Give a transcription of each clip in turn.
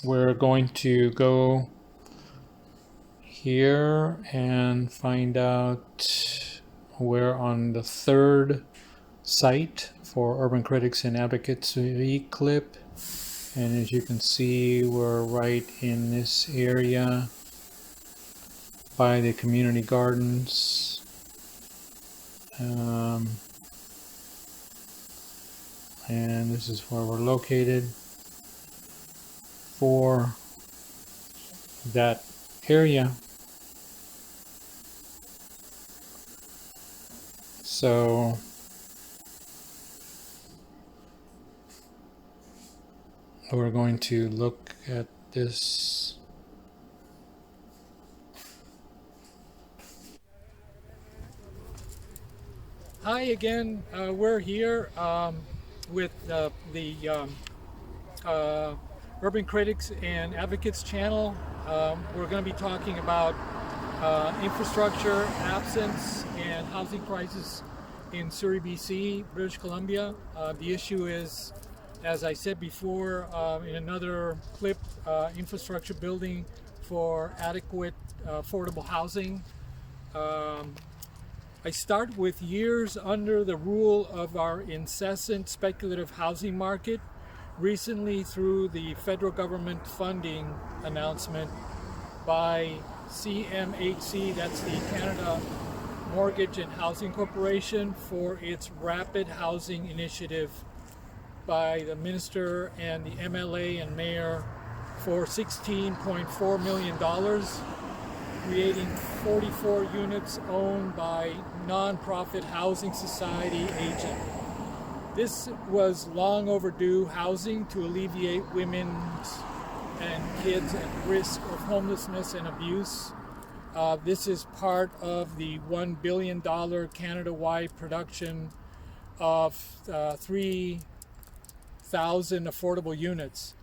we're going to go here and find out we're on the third site for Urban Critics and Advocates clip. And as you can see, we're right in this area by the community gardens. And this is where we're located for that area. So we're going to look at this. Hi again, we're here with the Urban Critics and Advocates channel. We're going to be talking about infrastructure, absence, and housing crisis in Surrey, BC, British Columbia. The issue is, as I said before in another clip, infrastructure building for adequate affordable housing. I start with years under the rule of our incessant speculative housing market. Recently, through the federal government funding announcement by CMHC, that's the Canada Mortgage and Housing Corporation, for its rapid housing initiative by the minister and the MLA and mayor for $16.4 million, creating 44 units owned by nonprofit housing society agent. This was long overdue housing to alleviate women's and kids at risk of homelessness and abuse. This is part of the $1 billion Canada-wide production of 3,000 affordable units.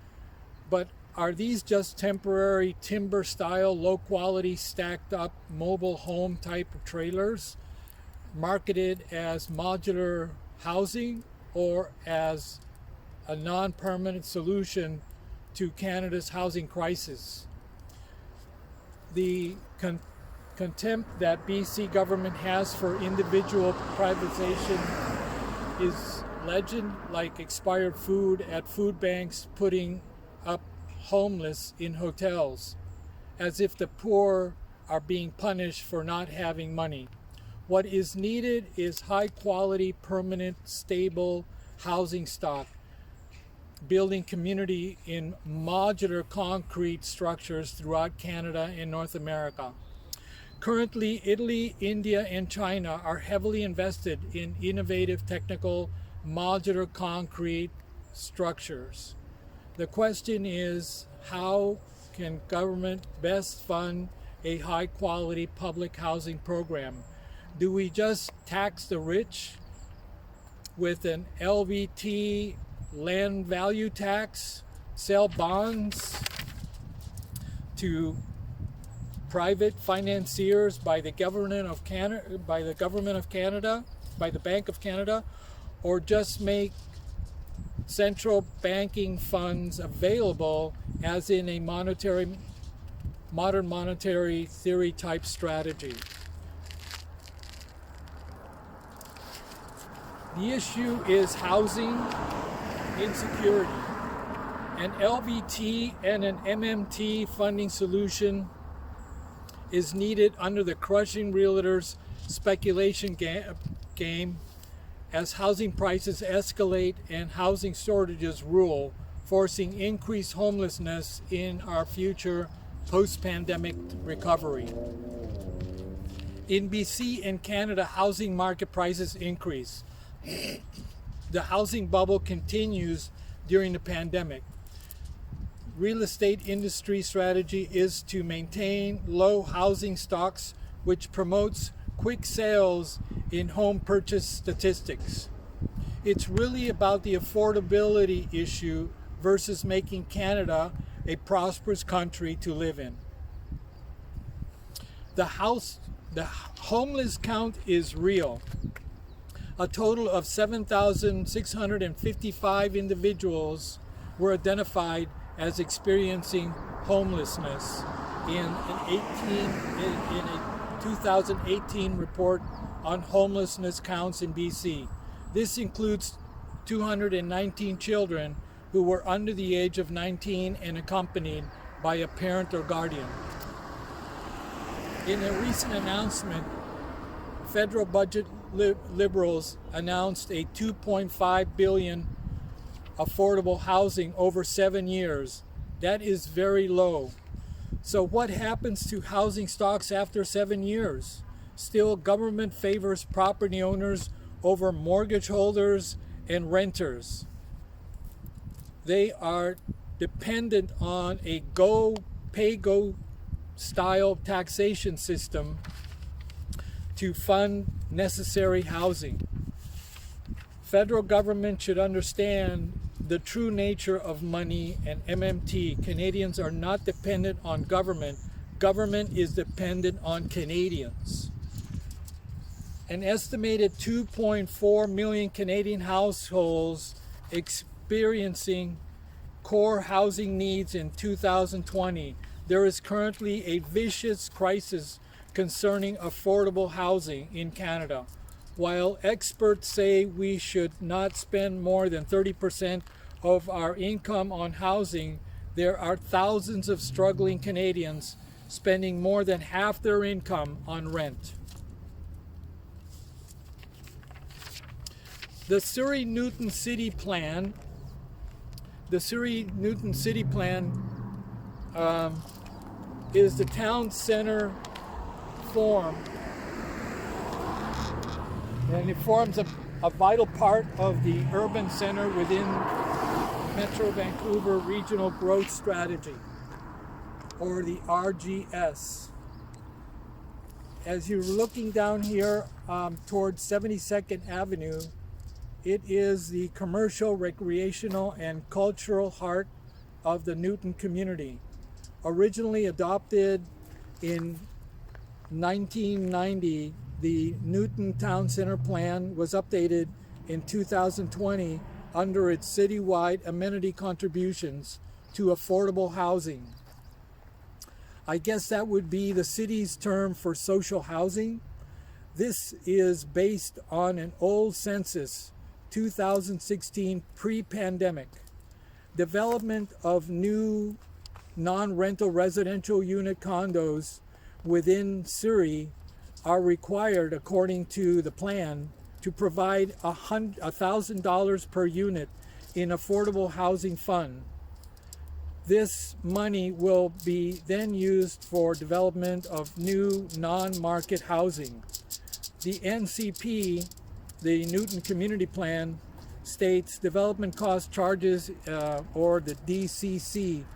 But are these just temporary timber-style, low-quality, stacked-up mobile home type of trailers marketed as modular housing or as a non-permanent solution to Canada's housing crisis? The contempt that BC government has for individual privatization is legend, like expired food at food banks putting up homeless in hotels, as if the poor are being punished for not having money. What is needed is high quality, permanent, stable housing stock, building community in modular concrete structures throughout Canada and North America. Currently, Italy, India, and China are heavily invested in innovative technical modular concrete structures. The question is, how can government best fund a high-quality public housing program? Do we just tax the rich with an LVT land value tax, sell bonds to private financiers by the government of Canada, by the Bank of Canada, or just make central banking funds available as in a modern monetary theory type strategy? The issue is housing insecurity. An LVT and an MMT funding solution is needed under the crushing realtors' speculation game as housing prices escalate and housing shortages rule, forcing increased homelessness in our future post-pandemic recovery. In BC and Canada, housing market prices increase. The housing bubble continues during the pandemic. Real estate industry strategy is to maintain low housing stocks, which promotes quick sales in home purchase statistics. It's really about the affordability issue versus making Canada a prosperous country to live in. The homeless count is real. A total of 7,655 individuals were identified as experiencing homelessness in a 2018 report on homelessness counts in BC. This includes 219 children who were under the age of 19 and accompanied by a parent or guardian. In a recent announcement, federal budget Liberals announced a $2.5 billion affordable housing over 7 years. That is very low. So what happens to housing stocks after 7 years? Still, government favors property owners over mortgage holders and renters. They are dependent on a pay-go style taxation system to fund necessary housing. Federal government should understand the true nature of money and MMT. Canadians are not dependent on government. Government is dependent on Canadians. An estimated 2.4 million Canadian households experiencing core housing needs in 2020. There is currently a vicious crisis concerning affordable housing in Canada. While experts say we should not spend more than 30% of our income on housing, there are thousands of struggling Canadians spending more than half their income on rent. The Surrey Newton City Plan is the town center form, and it forms a vital part of the urban center within Metro Vancouver Regional Growth Strategy, or the RGS. As you're looking down here towards 72nd Avenue, it is the commercial, recreational, and cultural heart of the Newton community. Originally adopted in 1990, the Newton Town Center Plan was updated in 2020 under its citywide amenity contributions to affordable housing. I guess that would be the city's term for social housing. This is based on an old census, 2016 pre-pandemic. Development of new non-rental residential unit condos within Surrey are required, according to the plan, to provide $1,000 per unit in affordable housing fund. This money will be then used for development of new non-market housing. The NCP, the Newton Community Plan, states development cost charges, or the DCC,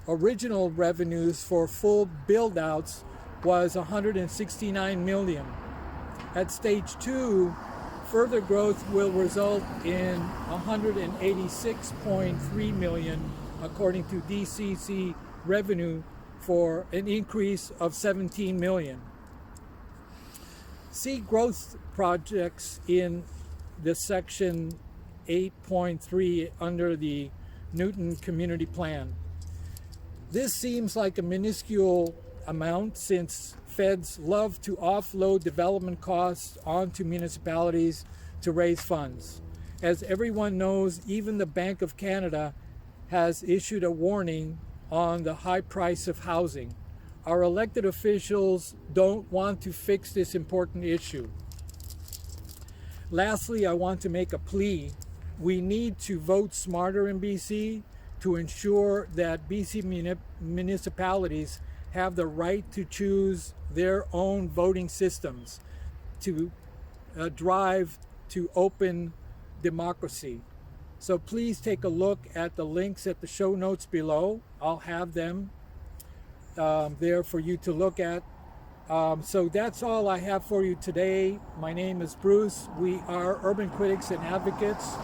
original revenues for full build-outs was $169 million. At stage 2, further growth will result in $186.3 million, according to DCC revenue, for an increase of $17 million. See growth projects in the section 8.3 under the Newton Community Plan. This seems like a minuscule amount, since feds love to offload development costs onto municipalities to raise funds. As everyone knows, even the Bank of Canada has issued a warning on the high price of housing. Our elected officials don't want to fix this important issue. Lastly, I want to make a plea. We need to vote smarter in BC to ensure that BC municipalities have the right to choose their own voting systems to drive to open democracy. So please take a look at the links at the show notes below. I'll have them there for you to look at. So that's all I have for you today. My name is Bruce. We are urban critics and advocates.